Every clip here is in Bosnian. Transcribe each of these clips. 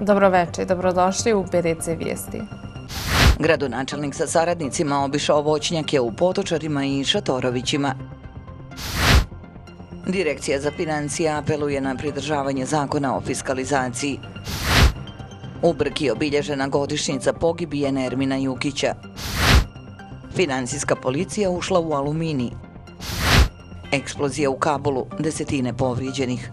Dobroveče i dobrodošli u BDC Vijesti. Gradonačelnik sa saradnicima obišao voćnjake u Potočarima i Šatorovićima. Direkcija za financije apeluje na pridržavanje zakona o fiskalizaciji. U Brki obilježena godišnjica pogibije Nermina Jukića. Finansijska policija ušla u Aluminij. Eksplozija u Kabulu, desetine povrijeđenih.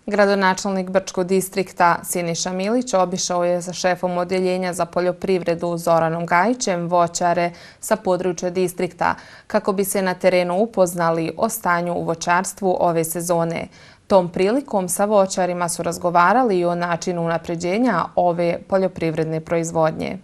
Gradonačelnik Brčkog distrikta Siniša Milić obišao je sa šefom Odjeljenja za poljoprivredu Zoranom Gajićem voćare sa područja distrikta kako bi se na terenu upoznali o stanju u voćarstvu ove sezone. Tom prilikom sa voćarima su razgovarali i o načinu unapređenja ove poljoprivredne proizvodnje.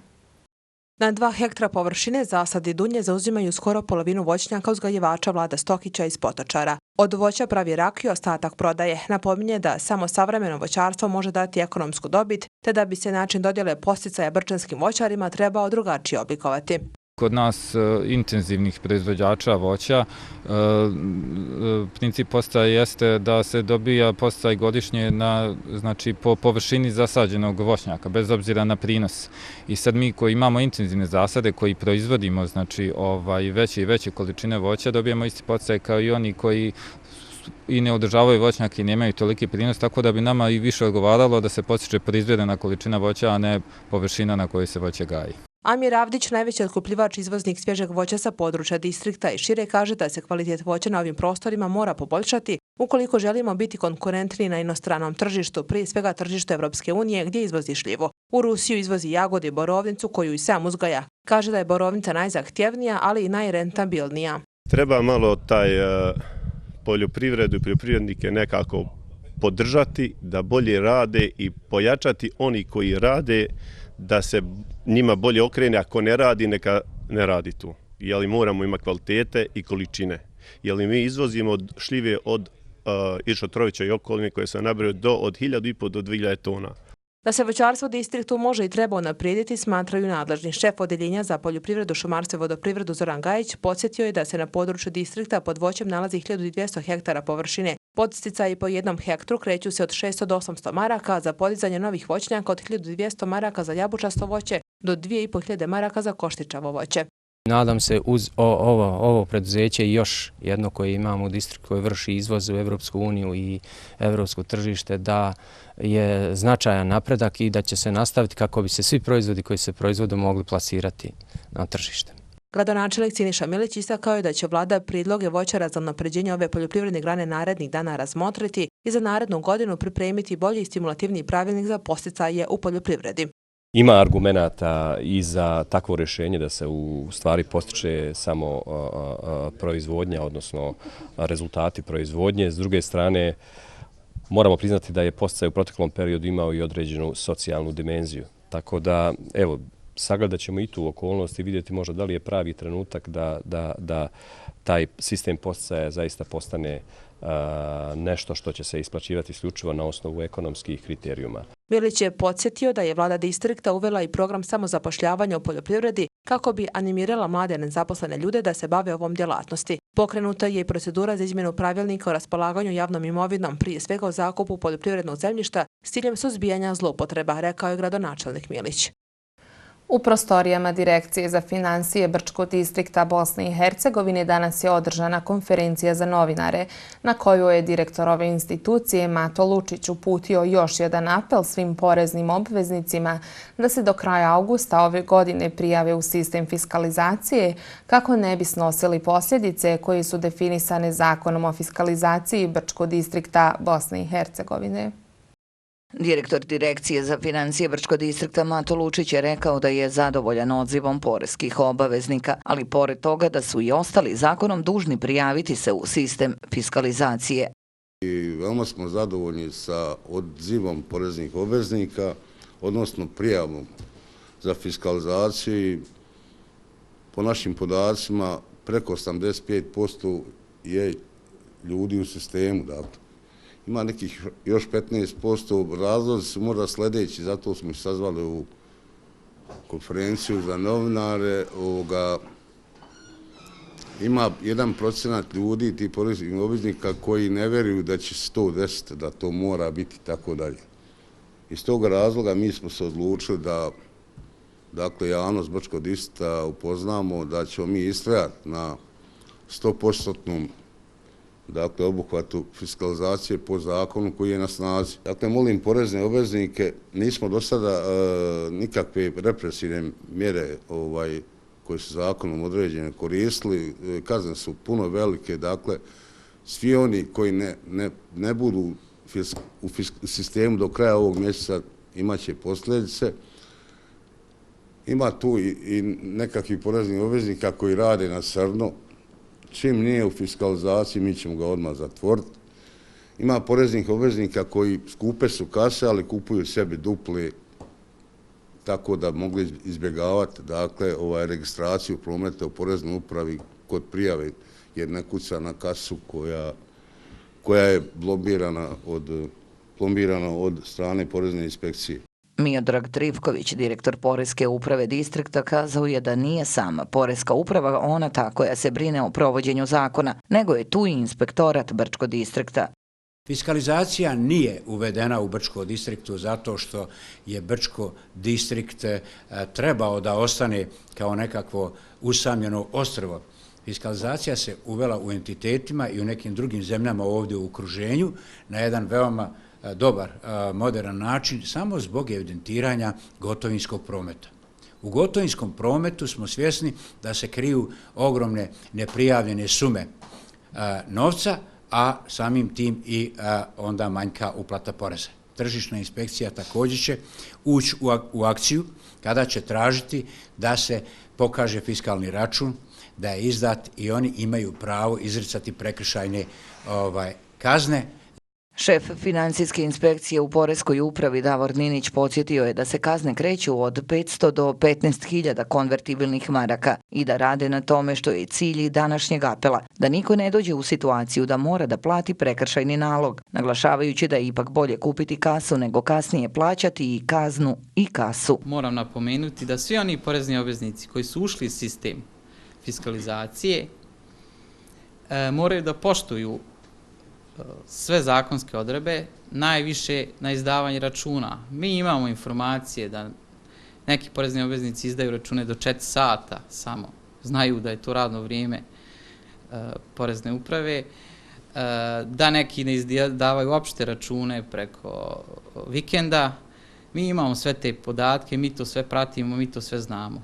Na 2 hektara površine zasadi dunje zauzimaju skoro polovinu voćnjaka uzgajivača Vlada Stokića iz Potočara. Od voća pravi rakiju, ostatak prodaje. Napominje da samo savremeno voćarstvo može dati ekonomsku dobit, te da bi se način dodjele podsticaja brčanskim voćarima trebao drugačije oblikovati. Kod nas intenzivnih proizvođača voća princip podsticaja jeste da se dobija podsticaj godišnje po površini zasađenog voćnjaka, bez obzira na prinos. I sad mi koji imamo intenzivne zasade, koji proizvodimo veće i veće količine voća, dobijemo isti podsticaj kao i oni koji i ne održavaju voćnjake i nemaju toliki prinos, tako da bi nama i više odgovaralo da se podstiče proizvedena količina voća, a ne površina na kojoj se voće gaji. Amir Avdić, najveći otkupljivač izvoznik svježeg voća sa područja distrikta i šire, kaže da se kvalitet voća na ovim prostorima mora poboljšati ukoliko želimo biti konkurentni na inostranom tržištu, prije svega tržištu Evropske unije gdje izvozi šljivu. U Rusiju izvozi jagode i borovnicu koju i sam uzgaja. Kaže da je borovnica najzahtjevnija, ali i najrentabilnija. Treba malo taj poljoprivredu i poljoprivrednike nekako podržati da bolje rade i pojačati oni koji rade, da se njima bolje okrene, ako ne radi, neka ne radi tu. Jeli moramo imati kvalitete i količine. Jeli mi izvozimo šljive od Šatorovića i okoline koje se nabraju od 1.500 do 2.000 tona. Da se voćarstvo distriktu može i treba unaprijediti, smatraju nadležni. Šef Odjeljenja za poljoprivredu, šumarstvo i vodoprivredu Zoran Gajić podsjetio je da se na području distrikta pod voćem nalazi 1200 hektara površine. Podsticaji po 1 hektru kreću se od 600 do 800 maraka za podizanje novih voćnjaka, od 1200 maraka za jabučasto voće do 2500 maraka za koštičavo voće. Nadam se uz ovo preduzeće i još jedno koje imamo u distriktu koje vrši izvoz u Evropsku uniju i evropsko tržište da je značajan napredak i da će se nastaviti kako bi se svi proizvodi koji se proizvode mogli plasirati na tržište. Gradonačelnik Siniša Milić istakao je da će vlada prijedloge voćara za unapređenje ove poljoprivredne grane narednih dana razmotriti i za narednu godinu pripremiti bolji i stimulativni pravilnik za podsticaje u poljoprivredi. Ima argumenata i za takvo rješenje da se u stvari postiče samo proizvodnja, odnosno rezultati proizvodnje. S druge strane, moramo priznati da je podsticaj u proteklom periodu imao i određenu socijalnu dimenziju. Tako da, evo, sagledat ćemo i tu okolnost i vidjeti možda da li je pravi trenutak da taj sistem podsticaja zaista postane nešto što će se isplaćivati isključivo na osnovu ekonomskih kriterijuma. Milić je podsjetio da je vlada distrikta uvela i program samozapošljavanja u poljoprivredi kako bi animirala mlade nezaposlene ljude da se bave ovom djelatnosti. Pokrenuta je i procedura za izmjenu pravilnika o raspolaganju javnom imovinom, prije svega o zakupu poljoprivrednog zemljišta s ciljem suzbijanja zloupotreba, rekao je gradonačelnik Milić. U prostorijama Direkcije za financije Brčkog distrikta Bosne i Hercegovine danas je održana konferencija za novinare, na koju je direktor ove institucije Mato Lučić uputio još jedan apel svim poreznim obveznicima da se do kraja augusta ove godine prijave u sistem fiskalizacije kako ne bi snosili posljedice koje su definisane Zakonom o fiskalizaciji Brčkog distrikta Bosne i Hercegovine. Direktor Direkcije za financije Brčkog distrikta Mato Lučić je rekao da je zadovoljan odzivom poreskih obaveznika, ali pored toga da su i ostali zakonom dužni prijaviti se u sistem fiskalizacije. Veoma smo zadovoljni sa odzivom poreznih obveznika, odnosno prijavom za fiskalizaciju. Po našim podacima preko 85% je ljudi u sistemu. Ima nekih još 15%, razlozi su možda sljedeći, zato smo ih sazvali u konferenciju za novinare. ima 1% ljudi, ti poreznih obveznika, koji ne vjeruju da će se to desiti, da to mora biti i tako dalje. Iz tog razloga mi smo se odlučili da, dakle, javnost Brčkog distrikta upoznamo da ćemo mi istrajati na 100% dakle, obuhvatu fiskalizacije po zakonu koji je na snazi. Dakle, molim porezne obveznike, nismo do sada nikakve represivne mjere koje su zakonom određene koristili, kazne su puno velike, dakle, svi oni koji ne budu u sistemu do kraja ovog mjeseca imat će posljedice. Ima tu i nekakvih poreznih obveznika koji rade na crno. Čim nije u fiskalizaciji, mi ćemo ga odmah zatvoriti. Ima poreznih obveznika koji skupe su kase, ali kupuju sebi duple, tako da mogu izbjegavati, dakle, registraciju prometa u poreznoj upravi kod prijave, jer ne kuca na kasu koja je plombirana od strane porezne inspekcije. Miodrag Trivković, direktor Poreske uprave distrikta, kazao je da nije sama Poreska uprava ona ta koja se brine o provođenju zakona, nego je tu i inspektorat Brčkog distrikta. Fiskalizacija nije uvedena u Brčko distriktu zato što je Brčko distrikt trebao da ostane kao nekakvo usamljeno ostrvo. Fiskalizacija se uvela u entitetima i u nekim drugim zemljama ovdje u okruženju na jedan veoma dobar, modern način, samo zbog evidentiranja gotovinskog prometa. U gotovinskom prometu smo svjesni da se kriju ogromne neprijavljene sume novca, a samim tim i onda manjka uplata poreza. Tržišna inspekcija također će ući u akciju kada će tražiti da se pokaže fiskalni račun, da je izdat i oni imaju pravo izricati prekršajne kazne. Šef financijske inspekcije u Poreskoj upravi Davor Ninić podsjetio je da se kazne kreću od 500 do 15.000 konvertibilnih maraka i da rade na tome što je cilj i današnjeg apela, da niko ne dođe u situaciju da mora da plati prekršajni nalog, naglašavajući da je ipak bolje kupiti kasu nego kasnije plaćati i kaznu i kasu. Moram napomenuti da svi oni porezni obveznici koji su ušli u sistem fiskalizacije moraju da poštuju sve zakonske odredbe, najviše na izdavanje računa. Mi imamo informacije da neki porezni obveznici izdaju račune do 4 sata samo. Znaju da je to radno vrijeme porezne uprave, da neki ne izdavaju uopšte račune preko vikenda. Mi imamo sve te podatke, mi to sve pratimo, mi to sve znamo.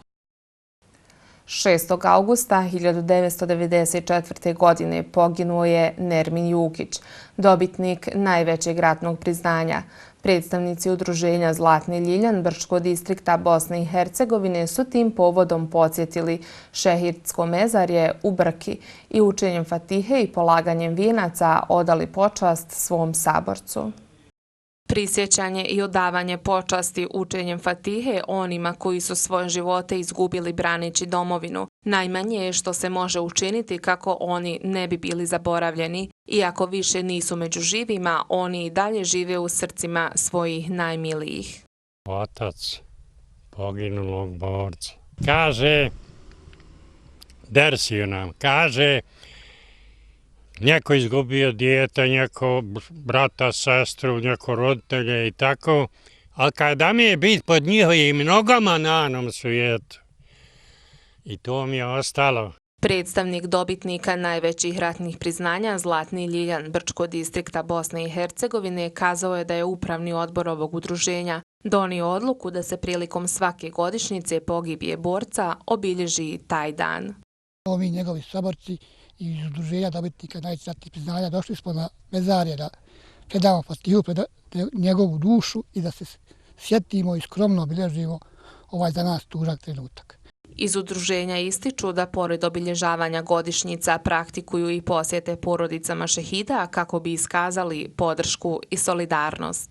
6. augusta 1994. godine poginuo je Nermin Jukić, dobitnik najvećeg ratnog priznanja. Predstavnici udruženja Zlatni Ljiljan Brčkog distrikta Bosne i Hercegovine su tim povodom podsjetili šehidsko mezarje u Brki i učenjem fatihe i polaganjem vijenaca odali počast svom saborcu. Prisjećanje i odavanje počasti učenjem fatihe onima koji su svoje živote izgubili braneći domovinu najmanje je što se može učiniti kako oni ne bi bili zaboravljeni. Iako više nisu među živima, oni i dalje žive u srcima svojih najmilijih. Otac poginulog borca kaže, Dersiju nam kaže, neko izgubio dijete, neko brata, sestru, neko roditelje i tako, ali kada mi je biti pod njihovim nogama na onom svijetu. I to mi je ostalo. Predstavnik dobitnika najvećih ratnih priznanja Zlatni Ljiljan Brčkog distrikta Bosne i Hercegovine kazao je da je upravni odbor ovog udruženja donio odluku da se prilikom svake godišnjice pogibije borca obilježi taj dan. Mi njegovi saborci i iz udruženja dobitnika najvećih ratnih priznanja došli smo na mezarje da predamo fatihu pred njegovu dušu i da se sjetimo i skromno obilježimo ovaj za nas tužak trenutak. Iz udruženja ističu da pored obilježavanja godišnjica praktikuju i posjete porodicama šehida kako bi iskazali podršku i solidarnost.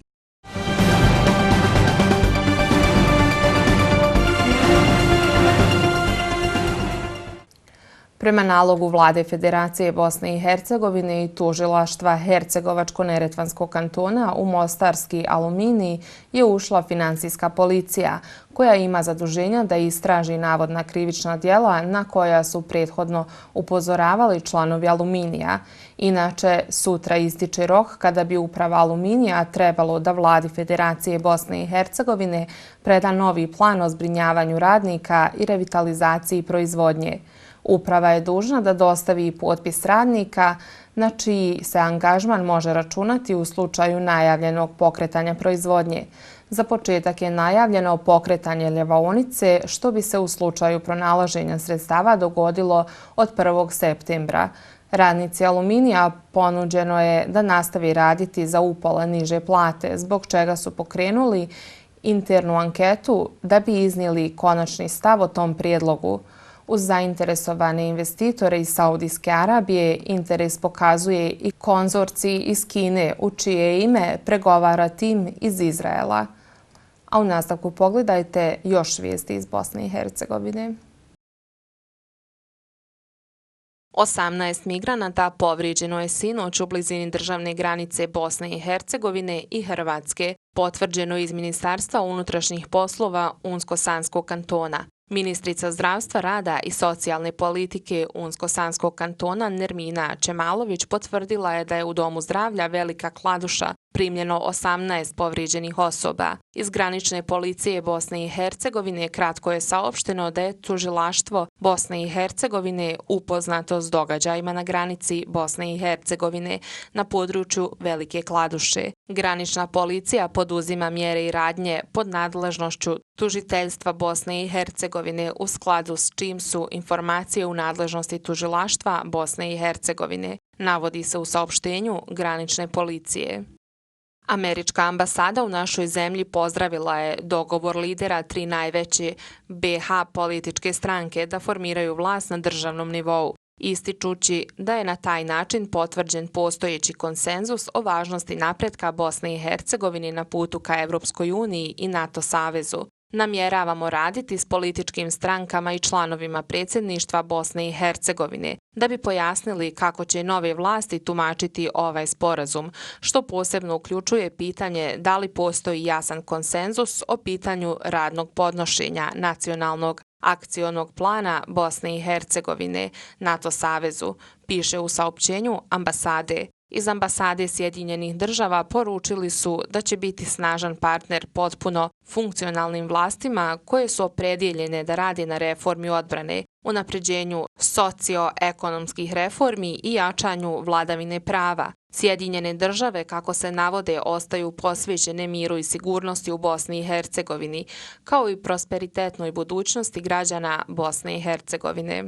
Prema nalogu Vlade Federacije Bosne i Hercegovine i tužilaštva Hercegovačko-Neretvanskog kantona u Mostarski aluminij je ušla finansijska policija, koja ima zaduženja da istraži navodna krivična djela na koja su prethodno upozoravali članovi aluminija. Inače, sutra ističe rok kada bi uprava aluminija trebalo da Vladi Federacije Bosne i Hercegovine preda novi plan o zbrinjavanju radnika i revitalizaciji proizvodnje. Uprava je dužna da dostavi potpis radnika na čiji se angažman može računati u slučaju najavljenog pokretanja proizvodnje. Za početak je najavljeno pokretanje ljevaonice, što bi se u slučaju pronalaženja sredstava dogodilo od 1. septembra. Radnici aluminija ponuđeno je da nastavi raditi za upola niže plate, zbog čega su pokrenuli internu anketu da bi iznijeli konačni stav o tom prijedlogu. Uz zainteresovane investitore iz Saudijske Arabije interes pokazuje i konzorcij iz Kine, u čije ime pregovara tim iz Izraela. A u nastavku pogledajte još vijesti iz Bosne i Hercegovine. 18 migranata povrijeđeno je sinoć u blizini državne granice Bosne i Hercegovine i Hrvatske, potvrđeno iz Ministarstva unutrašnjih poslova Unsko-Sanskog kantona. Ministrica zdravstva, rada i socijalne politike Unsko-Sanskog kantona Nermina Čemalović potvrdila je da je u Domu zdravlja Velika Kladuša primljeno 18 povrijeđenih osoba. Iz granične policije Bosne i Hercegovine kratko je saopšteno da je tužilaštvo Bosne i Hercegovine upoznato s događajima na granici Bosne i Hercegovine na području Velike Kladuše. Granična policija poduzima mjere i radnje pod nadležnošću tužiteljstva Bosne i Hercegovine u skladu s čim su informacije u nadležnosti tužilaštva Bosne i Hercegovine, navodi se u saopštenju granične policije. Američka ambasada u našoj zemlji pozdravila je dogovor lidera 3 najveće BiH političke stranke da formiraju vlast na državnom nivou, ističući da je na taj način potvrđen postojeći konsenzus o važnosti napretka Bosne i Hercegovine na putu ka Evropskoj uniji i NATO savezu. Namjeravamo raditi s političkim strankama i članovima predsjedništva Bosne i Hercegovine da bi pojasnili kako će nove vlasti tumačiti ovaj sporazum, što posebno uključuje pitanje da li postoji jasan konsenzus o pitanju radnog podnošenja nacionalnog akcionog plana Bosne i Hercegovine NATO savezu, piše u saopćenju ambasade. Iz ambasade Sjedinjenih država poručili su da će biti snažan partner potpuno funkcionalnim vlastima koje su opredjeljene da rade na reformi odbrane, unapređenju socioekonomskih reformi i jačanju vladavine prava. Sjedinjene države, kako se navode, ostaju posvećene miru i sigurnosti u Bosni i Hercegovini, kao i prosperitetnoj budućnosti građana Bosne i Hercegovine.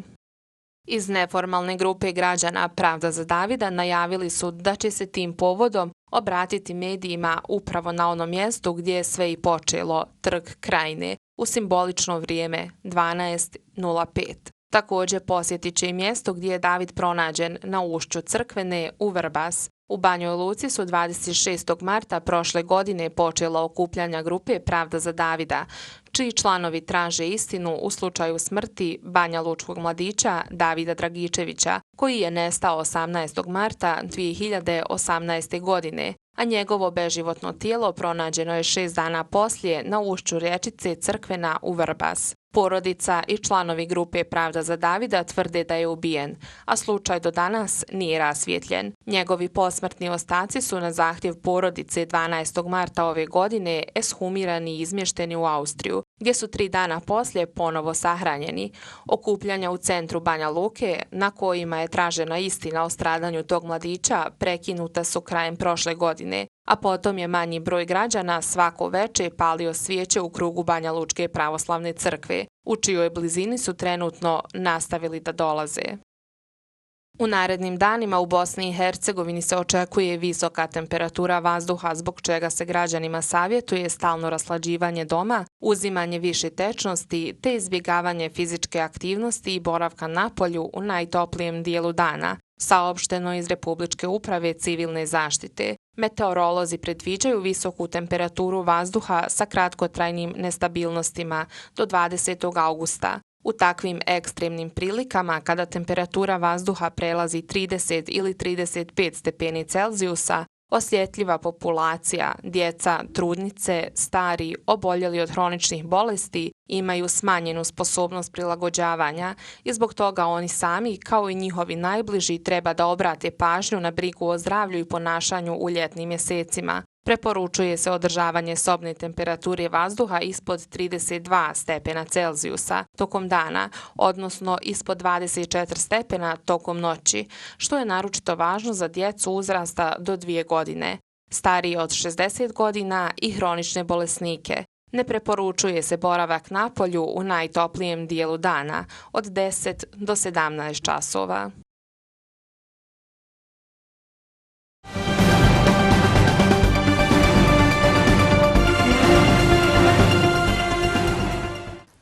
Iz neformalne grupe građana Pravda za Davida najavili su da će se tim povodom obratiti medijima upravo na ono mjesto gdje je sve i počelo, Trg Krajine, u simbolično vrijeme 12:05. Također posjetit će i mjesto gdje je David pronađen na ušću Crkvene u Vrbas. U Banjoj Luci su 26. marta prošle godine počela okupljanja grupe Pravda za Davida, čiji članovi traže istinu u slučaju smrti banja lučkog mladića Davida Dragičevića, koji je nestao 18. marta 2018. godine, a njegovo beživotno tijelo pronađeno je 6 dana poslije na ušću rječice Crkvena u Vrbas. Porodica i članovi grupe Pravda za Davida tvrde da je ubijen, a slučaj do danas nije rasvijetljen. Njegovi posmrtni ostaci su na zahtjev porodice 12. marta ove godine eshumirani i izmješteni u Austriju, gdje su 3 dana poslije ponovo sahranjeni. Okupljanja u centru Banja Luke, na kojima je tražena istina o stradanju tog mladića, prekinuta su krajem prošle godine, a potom je manji broj građana svako veče palio svijeće u krugu Banja Lučke pravoslavne crkve, u čijoj blizini su trenutno nastavili da dolaze. U narednim danima u Bosni i Hercegovini se očekuje visoka temperatura vazduha, zbog čega se građanima savjetuje stalno raslađivanje doma, uzimanje više tečnosti te izbjegavanje fizičke aktivnosti i boravka na polju u najtoplijem dijelu dana, saopšteno iz Republičke uprave civilne zaštite. Meteorolozi predviđaju visoku temperaturu vazduha sa kratkotrajnim nestabilnostima do 20. augusta. U takvim ekstremnim prilikama, kada temperatura vazduha prelazi 30 ili 35 stepeni Celzijusa, osjetljiva populacija, djeca, trudnice, stari, oboljeli od hroničnih bolesti imaju smanjenu sposobnost prilagođavanja i zbog toga oni sami, kao i njihovi najbliži, treba da obrate pažnju na brigu o zdravlju i ponašanju u ljetnim mjesecima. Preporučuje se održavanje sobne temperature vazduha ispod 32 stepena Celzijusa tokom dana, odnosno ispod 24 stepena tokom noći, što je naročito važno za djecu uzrasta do 2 godine, stariji od 60 godina i hronične bolesnike. Ne preporučuje se boravak na polju u najtoplijem dijelu dana od 10 do 17 časova.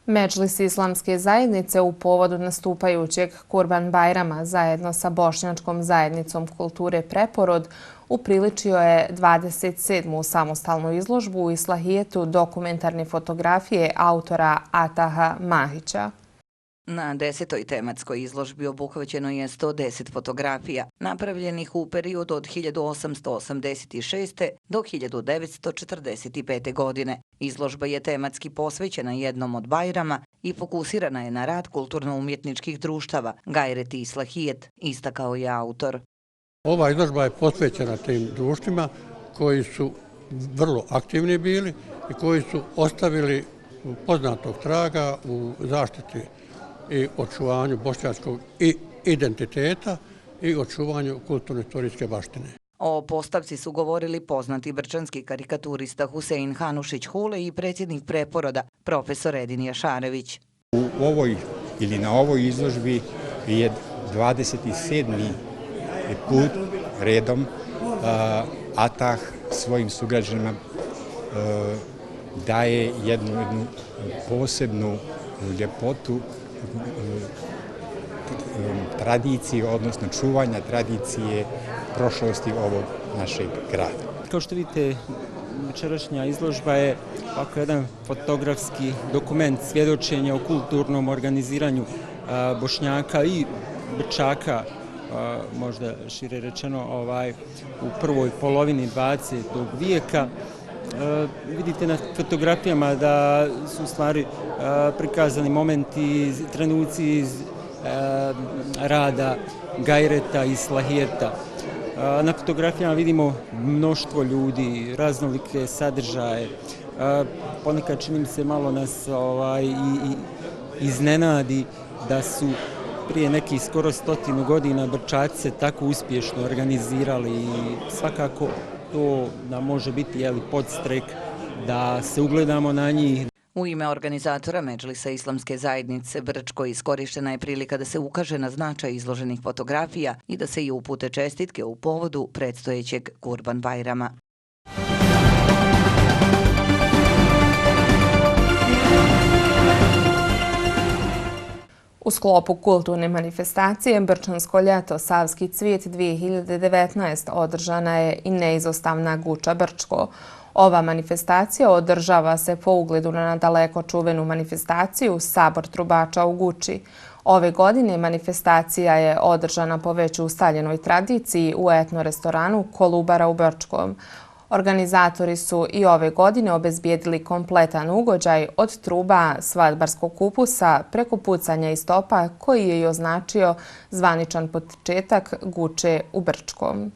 Medžlis Islamske zajednice u povodu nastupajućeg Kurban Bajrama zajedno sa Bošnjačkom zajednicom kulture Preporod upriličio je 27. samostalnu izložbu u Islahijetu dokumentarne fotografije autora Ataha Mahića. Na 10. tematskoj izložbi obuhvaćeno je 110 fotografija, napravljenih u periodu od 1886. do 1945. godine. Izložba je tematski posvećena jednom od Bajrama i fokusirana je na rad kulturno-umjetničkih društava Gajret i Islahijet, istakao je autor. Ova izložba je posvećena tim društvima koji su vrlo aktivni bili i koji su ostavili poznatog traga u zaštiti i očuvanju bošnjačkog identiteta i očuvanju kulturno-istorijske baštine. O postavci su govorili poznati brčanski karikaturista Husein Hanušić Hule i predsjednik Preporoda, profesor Edin Jašarević. U ovoj ili na ovoj izložbi je 27. put redom Atah svojim sugrađanima daje jednu posebnu ljepotu tradicije, odnosno čuvanja tradicije prošlosti ovog našeg grada. Kao što vidite, večerašnja izložba je ovako jedan fotografski dokument svjedočenja o kulturnom organiziranju Bošnjaka i Brčaka, možda šire rečeno, u prvoj polovini 20. vijeka. Vidite na fotografijama da su u stvari prikazani momenti, trenuci iz rada Gajreta i Islahijeta. Na fotografijama vidimo mnoštvo ljudi, raznolike sadržaje. Ponekad čini mi se malo nas iznenadi da su prije nekih skoro 100 godina Brčaci se tako uspješno organizirali i svakako to nam može biti podstrek da se ugledamo na njih. U ime organizatora Medžlisa Islamske zajednice Brčko iskorištena je prilika da se ukaže na značaj izloženih fotografija i da se i upute čestitke u povodu predstojećeg Kurban Bajrama. U sklopu kulturne manifestacije Brčansko ljeto Savski cvijet 2019 održana je i neizostavna Guča Brčko. Ova manifestacija održava se po ugledu na daleko čuvenu manifestaciju Sabor trubača u Guči. Ove godine manifestacija je održana po već ustaljenoj tradiciji u etno restoranu Kolubara u Brčkom. Organizatori su i ove godine obezbijedili kompletan ugođaj od truba svadbarskog kupusa preko pucanja iz topa koji je i označio zvaničan početak Guče u Brčkom.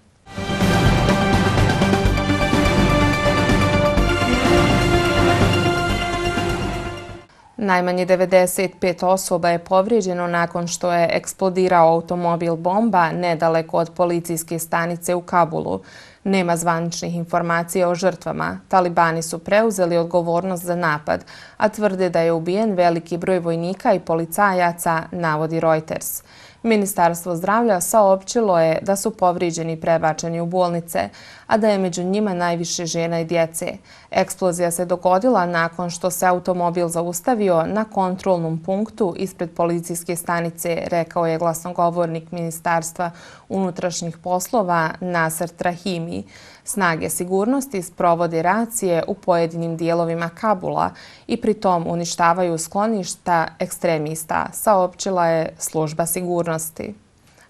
Najmanje 95 osoba je povrijeđeno nakon što je eksplodirao automobil bomba nedaleko od policijske stanice u Kabulu. Nema zvaničnih informacija o žrtvama. Talibani su preuzeli odgovornost za napad, a tvrde da je ubijen veliki broj vojnika i policajaca, navodi Reuters. Ministarstvo zdravlja saopćilo je da su povrijeđeni prebačeni u bolnice, a da je među njima najviše žena i djece. Eksplozija se dogodila nakon što se automobil zaustavio na kontrolnom punktu ispred policijske stanice, rekao je glasnogovornik Ministarstva unutrašnjih poslova Nasser Trahimi. Snage sigurnosti sprovode racije u pojedinim dijelovima Kabula i pritom uništavaju skloništa ekstremista, saopćila je služba sigurnosti.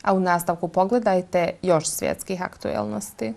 A u nastavku pogledajte još svjetskih aktuelnosti.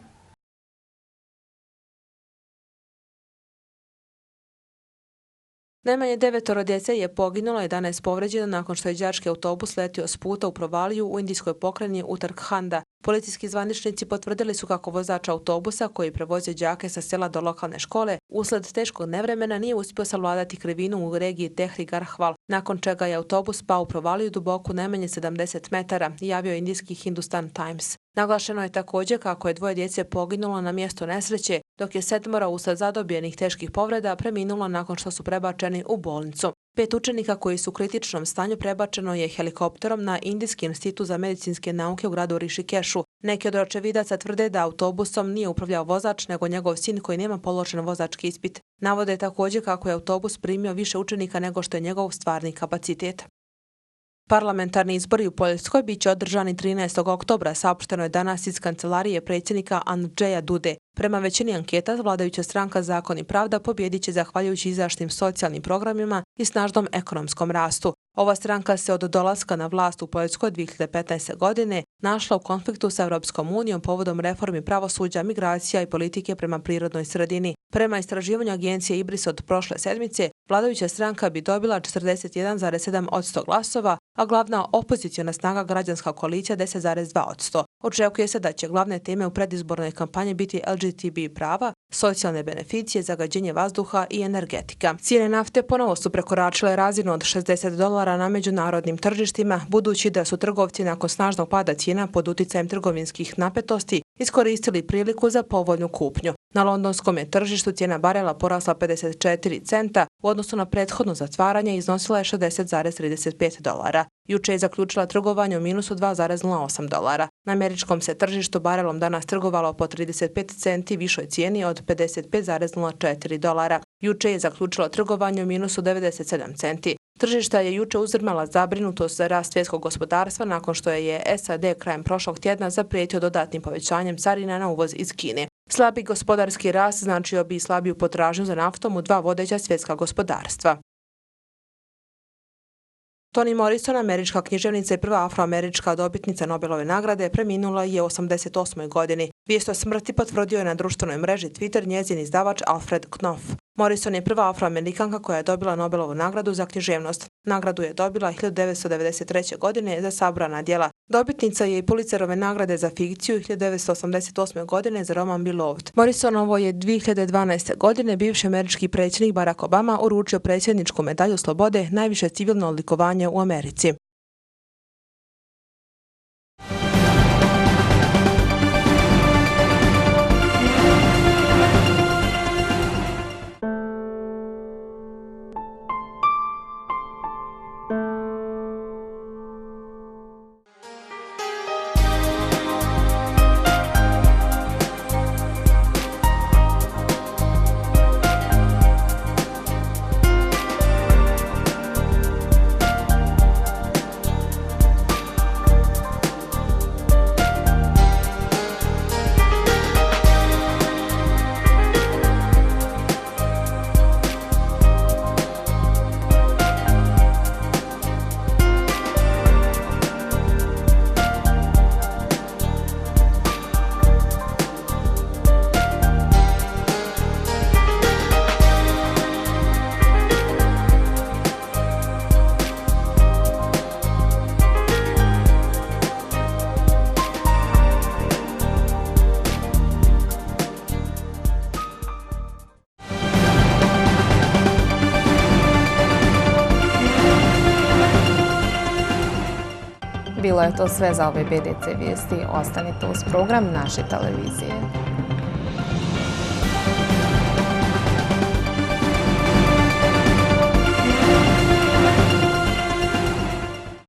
Najmanje 9 djece je poginulo, 11 povređeno nakon što je đački autobus letio s puta u provaliju u indijskoj pokrajini Uttarakhanda. Policijski zvaničnici potvrdili su kako vozač autobusa koji prevozio đake sa sela do lokalne škole usled teškog nevremena nije uspio savladati krivinu u regiji Tehri Garhwal, nakon čega je autobus pao u provaliju duboku najmanje 70 metara, javio indijski Hindustan Times. Naglašeno je također kako je 2 djece poginulo na mjestu nesreće, dok je 7 usled zadobijenih teških povreda preminulo nakon što su prebačeni u bolnicu. 5 učenika koji su u kritičnom stanju prebačeno je helikopterom na Indijski institut za medicinske nauke u gradu Rishikešu. Neki od očevidaca tvrde da autobusom nije upravljao vozač, nego njegov sin koji nema položen vozački ispit. Navode također kako je autobus primio više učenika nego što je njegov stvarni kapacitet. Parlamentarni izbori u Poljskoj biće održani 13. oktobra, saopšteno je danas iz kancelarije predsjednika Andrzeja Dude. Prema većini anketa, vladajuća stranka Zakon i pravda pobjedit će zahvaljujući izdašnim socijalnim programima i snažnom ekonomskom rastu. Ova stranka se od dolaska na vlast u Poljskoj 2015. godine našla u konfliktu sa Europskom unijom povodom reformi pravosuđa, migracija i politike prema prirodnoj sredini. Prema istraživanju agencije Ibris od prošle sedmice, vladajuća stranka bi dobila 41,7% glasova, a glavna opoziciona snaga Građanska koalicija 10,2%. Očekuje se da će glavne teme u predizbornoj kampanji biti LGTB prava, socijalne beneficije, zagađenje vazduha i energetika. Cijene nafte ponovo su prekoračile razinu od $60 na međunarodnim tržištima, budući da su trgovci nakon snažnog pada cijena pod uticajem trgovinskih napetosti iskoristili priliku za povoljnu kupnju. Na londonskom je tržištu cijena barela porasla 54 centa, u odnosu na prethodno zatvaranje iznosila je $60,35. Juče je zaključila trgovanje u minusu $2,08. Na američkom se tržištu barelom danas trgovalo po 35 centi višoj cijeni od $55,04. Juče je zaključilo trgovanje u minusu 97 centi. Tržišta je juče uzdrmala zabrinutost za rast svjetskog gospodarstva nakon što je SAD krajem prošlog tjedna zaprijetio dodatnim povećanjem carina na uvoz iz Kine. Slabi gospodarski rast značio bi slabiju potražnju za naftom u 2 vodeća svjetska gospodarstva. Toni Morrison, američka književnica i prva afroamerička dobitnica Nobelove nagrade, preminula je u 88. godini. Vijest o smrti potvrdio je na društvenoj mreži Twitter njezin izdavač Alfred Knopf. Morrison je prva afroamerikanka koja je dobila Nobelovu nagradu za književnost. Nagradu je dobila 1993. godine za sabrana djela. Dobitnica je i Pulitzerove nagrade za fikciju 1988. godine za roman Beloved. Morrisonovo je 2012. godine bivši američki predsjednik Barack Obama uručio predsjedničku medalju slobode, najviše civilno odlikovanje u Americi. Bilo je to sve za ove BDC vijesti. Ostanite uz program naše televizije.